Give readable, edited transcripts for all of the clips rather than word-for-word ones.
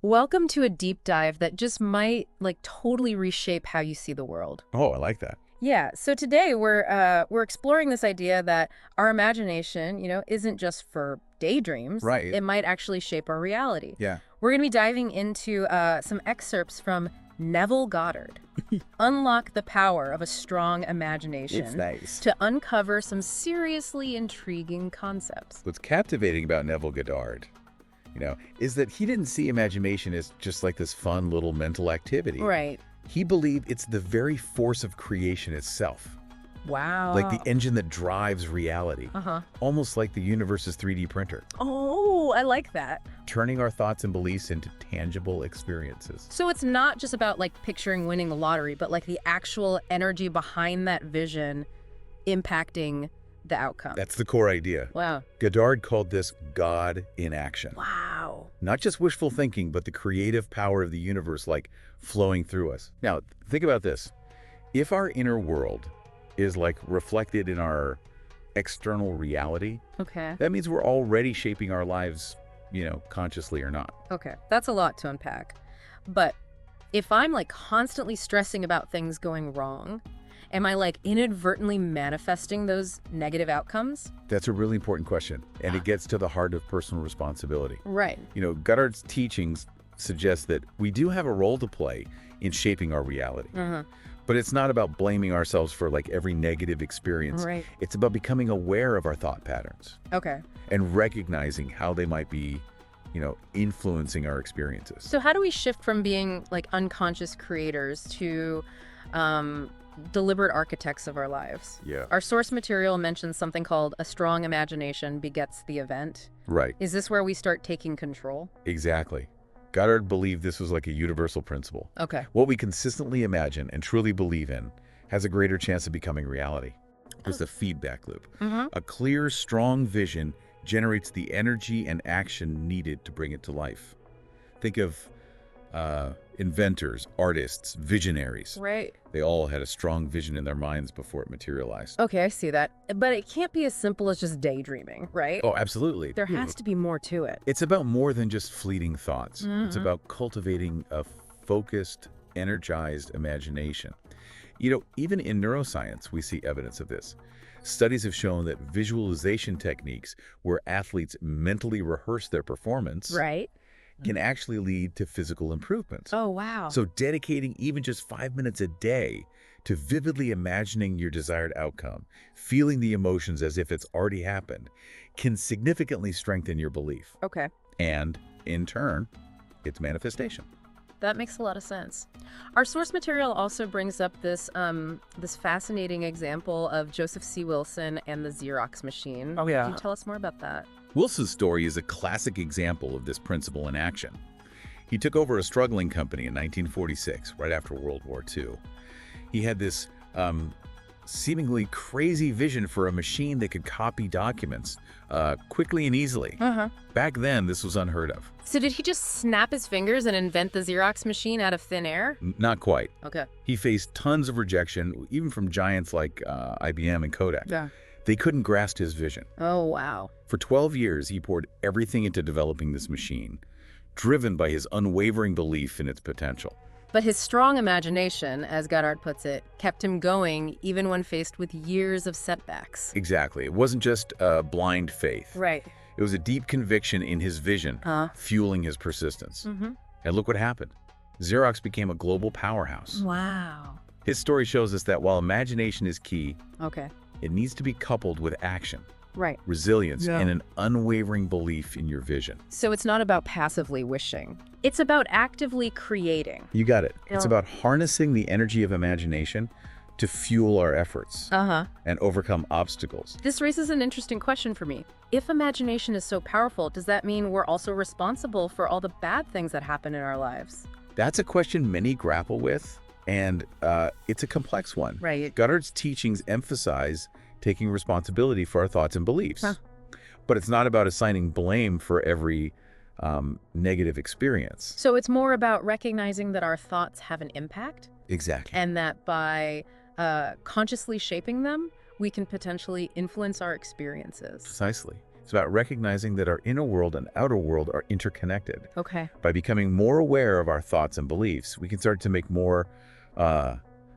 Welcome to a deep dive that just might totally reshape how you see the world. Oh, I like that. Yeah, so today we're exploring this idea that our imagination, isn't just for daydreams. Right. It might actually shape our reality. Yeah. We're going to be diving into some excerpts from Neville Goddard. Unlock the power of a strong imagination. It's nice. To uncover some seriously intriguing concepts. What's captivating about Neville Goddard, is that he didn't see imagination as just like this fun little mental activity. Right. He believed it's the very force of creation itself. Wow. Like the engine that drives reality. Uh-huh. Almost like the universe's 3D printer, Oh, I like that. turning our thoughts and beliefs into tangible experiences. So it's not just about picturing winning the lottery, but the actual energy behind that vision impacting the outcome. That's the core idea. Wow. Goddard called this God in action. Wow. Not just wishful thinking, but the creative power of the universe flowing through us. Now, think about this. If our inner world is reflected in our external reality, Okay. that means we're already shaping our lives, consciously or not. Okay. That's a lot to unpack. But if I'm constantly stressing about things going wrong, am I inadvertently manifesting those negative outcomes? That's a really important question, and it gets to the heart of personal responsibility. Right. Goddard's teachings suggest that we do have a role to play in shaping our reality. Uh-huh. But it's not about blaming ourselves for every negative experience. Right. It's about becoming aware of our thought patterns Okay. and recognizing how they might be, influencing our experiences. So how do we shift from being unconscious creators to deliberate architects of our lives? Yeah. Our source material mentions something called a strong imagination begets the event. Right. Is this where we start taking control? Exactly. Goddard believed this was a universal principle. Okay. What we consistently imagine and truly believe in has a greater chance of becoming reality. There's the feedback loop. Mm-hmm. A clear, strong vision generates the energy and action needed to bring it to life. Think of inventors, artists, visionaries. Right. They all had a strong vision in their minds before it materialized. Okay, I see that. But it can't be as simple as just daydreaming, right? Oh, absolutely. There has to be more to it. It's about more than just fleeting thoughts. It's Mhm. about cultivating a focused, energized imagination. Even in neuroscience, we see evidence of this. Studies have shown that visualization techniques where athletes mentally rehearse their performance Right? can actually lead to physical improvements. Oh, wow. So dedicating even just 5 minutes a day to vividly imagining your desired outcome, feeling the emotions as if it's already happened, can significantly strengthen your belief. Okay. And, in turn, its manifestation. That makes a lot of sense. Our source material also brings up this fascinating example of Joseph C. Wilson and the Xerox machine. Oh, yeah. Can you tell us more about that? Wilson's story is a classic example of this principle in action. He took over a struggling company in 1946, right after World War II. He had this seemingly crazy vision for a machine that could copy documents quickly and easily. Uh-huh. Back then, this was unheard of. So did he just snap his fingers and invent the Xerox machine out of thin air? Not quite. Okay. He faced tons of rejection, even from giants like IBM and Kodak. Yeah. They couldn't grasp his vision. Oh, wow. For 12 years, he poured everything into developing this machine, driven by his unwavering belief in its potential. But his strong imagination, as Goddard puts it, kept him going even when faced with years of setbacks. Exactly. It wasn't just blind faith. Right. It was a deep conviction in his vision, fueling his persistence. Mm-hmm. And look what happened. Xerox became a global powerhouse. Wow. His story shows us that while imagination is key, Okay. it needs to be coupled with action, Right. resilience, Yeah. and an unwavering belief in your vision. So it's not about passively wishing. It's about actively creating. You got it. It's Yeah. about harnessing the energy of imagination to fuel our efforts Uh-huh. and overcome obstacles. This raises an interesting question for me. If imagination is so powerful, does that mean we're also responsible for all the bad things that happen in our lives? That's a question many grapple with, and it's a complex one. Right. Goddard's teachings emphasize taking responsibility for our thoughts and beliefs. Huh. But it's not about assigning blame for every negative experience. So it's more about recognizing that our thoughts have an impact Exactly. and that by consciously shaping them, we can potentially influence our experiences. Precisely. It's about recognizing that our inner world and outer world are interconnected. Okay. By becoming more aware of our thoughts and beliefs, we can start to make more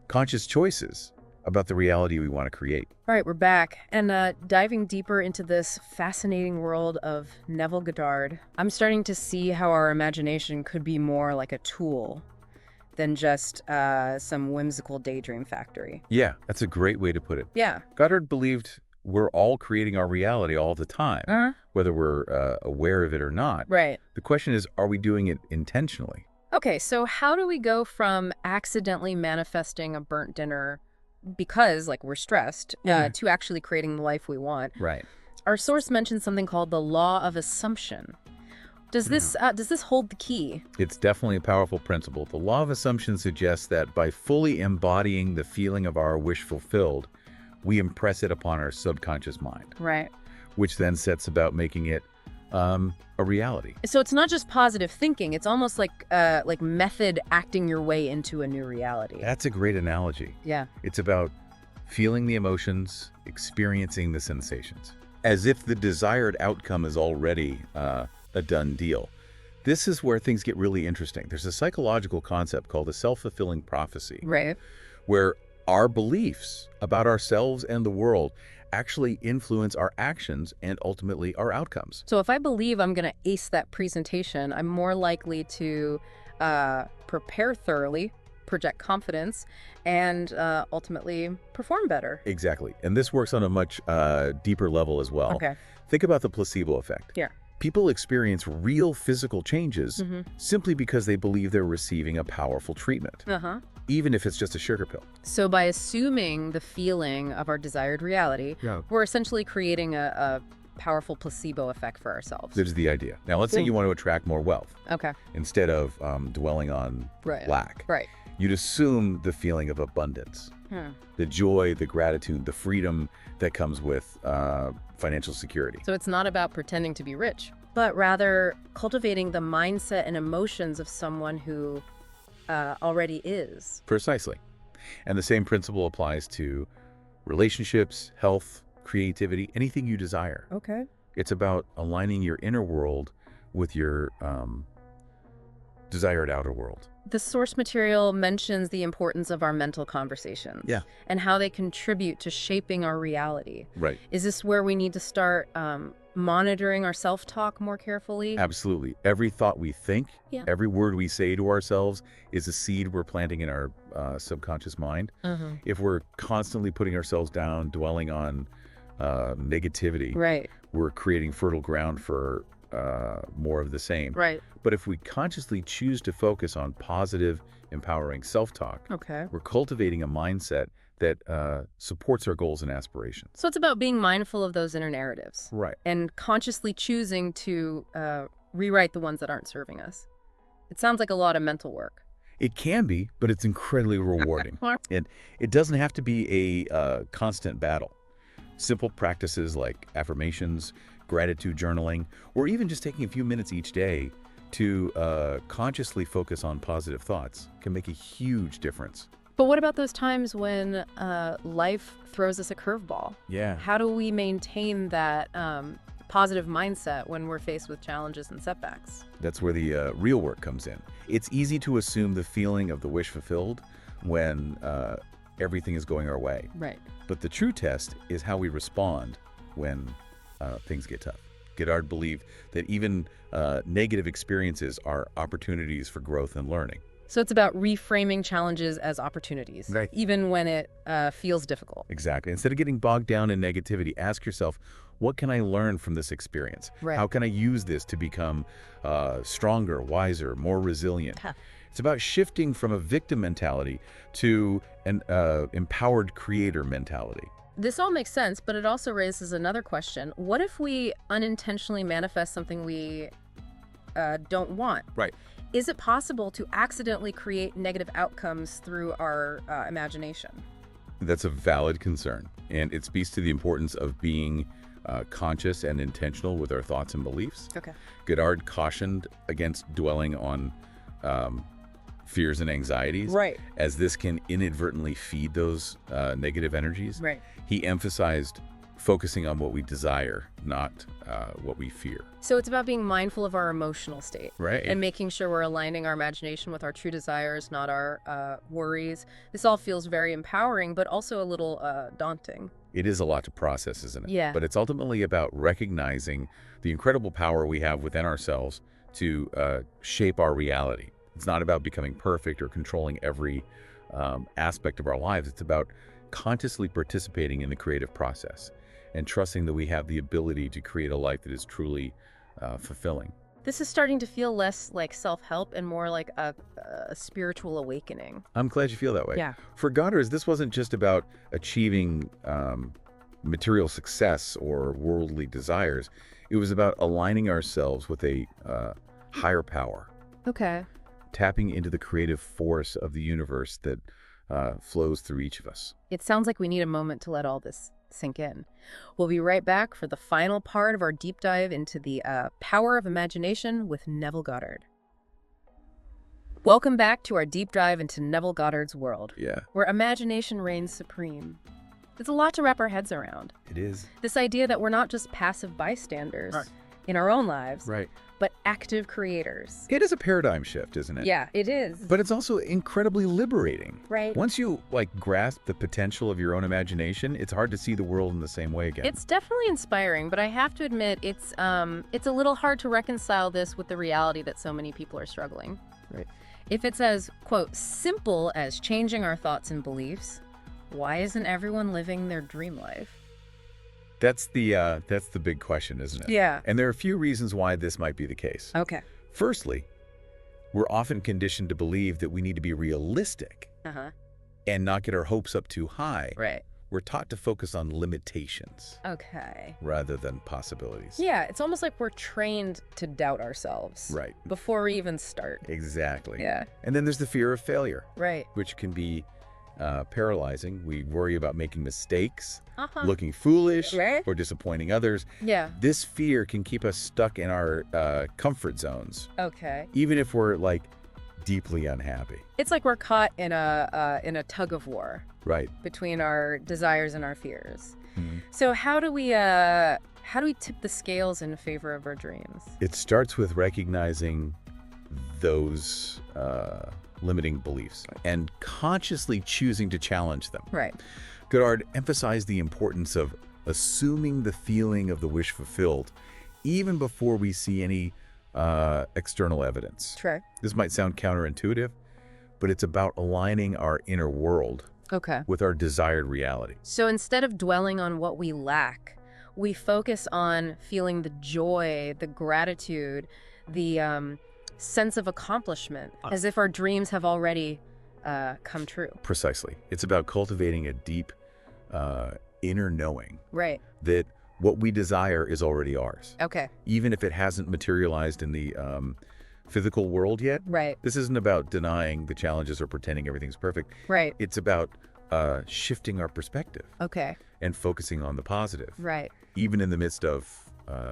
conscious choices about the reality we want to create. All right, we're back. And diving deeper into this fascinating world of Neville Goddard, I'm starting to see how our imagination could be more like a tool than just some whimsical daydream factory. Yeah, that's a great way to put it. Yeah. Goddard believed we're all creating our reality all the time, whether we're aware of it or not. Right. The question is, are we doing it intentionally? Okay, so how do we go from accidentally manifesting a burnt dinner because, like, we're stressed, to actually creating the life we want? Right. Our source mentions something called the law of assumption. Does this hold the key? It's definitely a powerful principle. The law of assumption suggests that by fully embodying the feeling of our wish fulfilled, we impress it upon our subconscious mind. Right. Which then sets about making it a reality. So it's not just positive thinking. It's almost like method acting your way into a new reality. That's a great analogy. Yeah. It's about feeling the emotions, experiencing the sensations, as if the desired outcome is already a done deal. This is where things get really interesting. There's a psychological concept called a self-fulfilling prophecy. Right. Where our beliefs about ourselves and the world actually influence our actions and ultimately our outcomes. So if I believe I'm going to ace that presentation, I'm more likely to prepare thoroughly, project confidence, and ultimately perform better. Exactly. And this works on a much deeper level as well. Okay. Think about the placebo effect. Yeah. People experience real physical changes simply because they believe they're receiving a powerful treatment, even if it's just a sugar pill. So by assuming the feeling of our desired reality, we're essentially creating a powerful placebo effect for ourselves. That is the idea. Now, let's say you want to attract more wealth. Okay. Instead of dwelling on lack. Right. You'd assume the feeling of abundance, the joy, the gratitude, the freedom that comes with financial security. So it's not about pretending to be rich, but rather cultivating the mindset and emotions of someone who already is. Precisely. And the same principle applies to relationships, health, creativity, anything you desire. Okay. It's about aligning your inner world with your desired outer world. The source material mentions the importance of our mental conversations and how they contribute to shaping our reality. Right. Is this where we need to start monitoring our self-talk more carefully? Absolutely. Every thought we think, every word we say to ourselves is a seed we're planting in our subconscious mind. If we're constantly putting ourselves down, dwelling on negativity, we're creating fertile ground for more of the same. Right. But if we consciously choose to focus on positive, empowering self-talk, we're cultivating a mindset that supports our goals and aspirations. So it's about being mindful of those inner narratives. Right. And consciously choosing to rewrite the ones that aren't serving us. It sounds like a lot of mental work. It can be, but it's incredibly rewarding. And it doesn't have to be a constant battle. Simple practices like affirmations, gratitude journaling, or even just taking a few minutes each day to consciously focus on positive thoughts can make a huge difference. But what about those times when life throws us a curveball? Yeah. How do we maintain that positive mindset when we're faced with challenges and setbacks? That's where the real work comes in. It's easy to assume the feeling of the wish fulfilled when everything is going our way. Right. But the true test is how we respond when things get tough. Goddard believed that even negative experiences are opportunities for growth and learning. So it's about reframing challenges as opportunities, even when it feels difficult. Exactly. Instead of getting bogged down in negativity, ask yourself, what can I learn from this experience? How can I use this to become stronger, wiser, more resilient? It's about shifting from a victim mentality to an empowered creator mentality. This all makes sense, but it also raises another question. What if we unintentionally manifest something we don't want? Right. Is it possible to accidentally create negative outcomes through our imagination? That's a valid concern, and it speaks to the importance of being conscious and intentional with our thoughts and beliefs. Okay. Goddard cautioned against dwelling on fears and anxieties, as this can inadvertently feed those negative energies. Right. He emphasized focusing on what we desire, not what we fear. So it's about being mindful of our emotional state. Right. And making sure we're aligning our imagination with our true desires, not our worries. This all feels very empowering, but also a little daunting. It is a lot to process, isn't it? Yeah. But it's ultimately about recognizing the incredible power we have within ourselves to shape our reality. It's not about becoming perfect or controlling every aspect of our lives. It's about consciously participating in the creative process and trusting that we have the ability to create a life that is truly fulfilling. This is starting to feel less like self-help and more like a spiritual awakening. I'm glad you feel that way. Yeah. For Goddard, this wasn't just about achieving material success or worldly desires. It was about aligning ourselves with a higher power, Okay. tapping into the creative force of the universe that flows through each of us. It sounds like we need a moment to let all this sink in. We'll be right back for the final part of our deep dive into the power of imagination with Neville Goddard. Welcome back to our deep dive into Neville Goddard's world, Yeah, where imagination reigns supreme. It's a lot to wrap our heads around. it is. This idea that we're not just passive bystanders Right. in our own lives, Right. but active creators. It is a paradigm shift, isn't it? Yeah, it is. But it's also incredibly liberating. Right. Once you grasp the potential of your own imagination, it's hard to see the world in the same way again. It's definitely inspiring, but I have to admit it's a little hard to reconcile this with the reality that so many people are struggling. Right. If it's as, quote, simple as changing our thoughts and beliefs, why isn't everyone living their dream life? That's the big question, isn't it? Yeah. And there are a few reasons why this might be the case. Okay. Firstly, we're often conditioned to believe that we need to be realistic Uh-huh. and not get our hopes up too high. Right. We're taught to focus on limitations Okay. rather than possibilities. Yeah, it's almost like we're trained to doubt ourselves. Right. Before we even start. Exactly. Yeah. And then there's the fear of failure, Right. which can be paralyzing. We worry about making mistakes, Uh-huh. looking foolish, Right. or disappointing others. Yeah. This fear can keep us stuck in our comfort zones, Okay. even if we're deeply unhappy. It's like we're caught in a tug of war Right. between our desires and our fears. Mhm. So how do we tip the scales in favor of our dreams? It starts with recognizing those limiting beliefs and consciously choosing to challenge them. Right. Goddard emphasized the importance of assuming the feeling of the wish fulfilled even before we see any external evidence. True. This might sound counterintuitive, but it's about aligning our inner world Okay. with our desired reality. So instead of dwelling on what we lack, we focus on feeling the joy, the gratitude, the sense of accomplishment, as if our dreams have already come true. Precisely. It's about cultivating a deep inner knowing Right. that what we desire is already ours, Okay. even if it hasn't materialized in the physical world yet. Right. This isn't about denying the challenges or pretending everything's perfect. Right. It's about shifting our perspective Okay. and focusing on the positive, Right. even in the midst of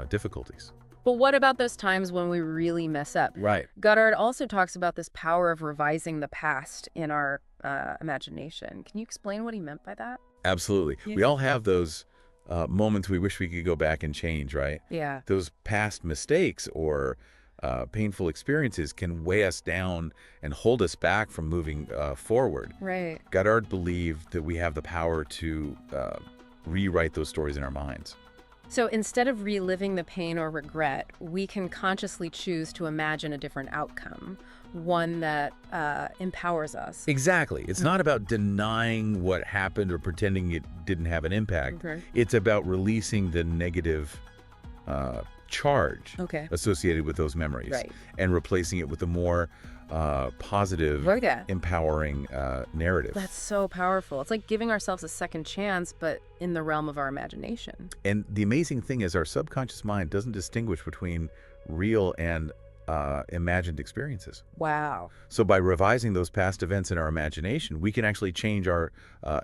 difficulties. But what about those times when we really mess up? Right. Goddard also talks about this power of revising the past in our imagination. Can you explain what he meant by that? Absolutely. Yeah. We all have those moments we wish we could go back and change, right? Yeah. Those past mistakes or painful experiences can weigh us down and hold us back from moving forward. Right. Goddard believed that we have the power to rewrite those stories in our minds. So instead of reliving the pain or regret, we can consciously choose to imagine a different outcome, one that empowers us. Exactly. It's not about denying what happened or pretending it didn't have an impact. Okay. It's about releasing the negative charge Okay. associated with those memories Right. and replacing it with a more positive, Okay. empowering narrative. That's so powerful. It's like giving ourselves a second chance, but in the realm of our imagination. And the amazing thing is our subconscious mind doesn't distinguish between real and imagined experiences. Wow. So by revising those past events in our imagination, we can actually change our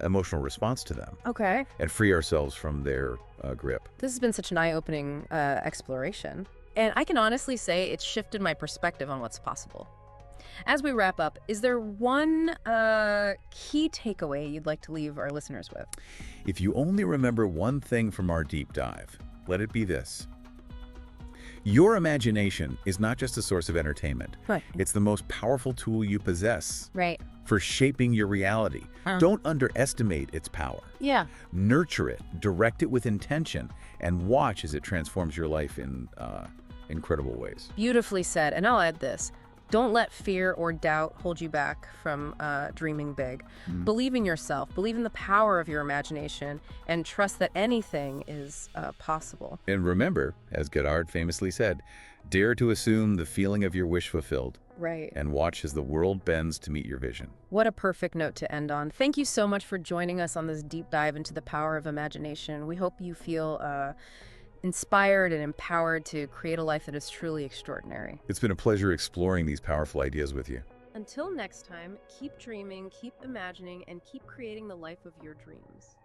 emotional response to them Okay. and free ourselves from their grip. This has been such an eye-opening exploration. And I can honestly say it's shifted my perspective on what's possible. As we wrap up, is there one key takeaway you'd like to leave our listeners with? If you only remember one thing from our deep dive, let it be this. Your imagination is not just a source of entertainment. Right. It's the most powerful tool you possess Right. for shaping your reality. Don't underestimate its power. Yeah. Nurture it, direct it with intention, and watch as it transforms your life in incredible ways. Beautifully said. And I'll add this. Don't let fear or doubt hold you back from dreaming big. Believe in yourself, believe in the power of your imagination, and trust that anything is possible. And remember, as Goddard famously said, dare to assume the feeling of your wish fulfilled. Right. And watch as the world bends to meet your vision. What a perfect note to end on. Thank you so much for joining us on this deep dive into the power of imagination. We hope you feel inspired and empowered to create a life that is truly extraordinary. It's been a pleasure exploring these powerful ideas with you. Until next time, keep dreaming, keep imagining, and keep creating the life of your dreams.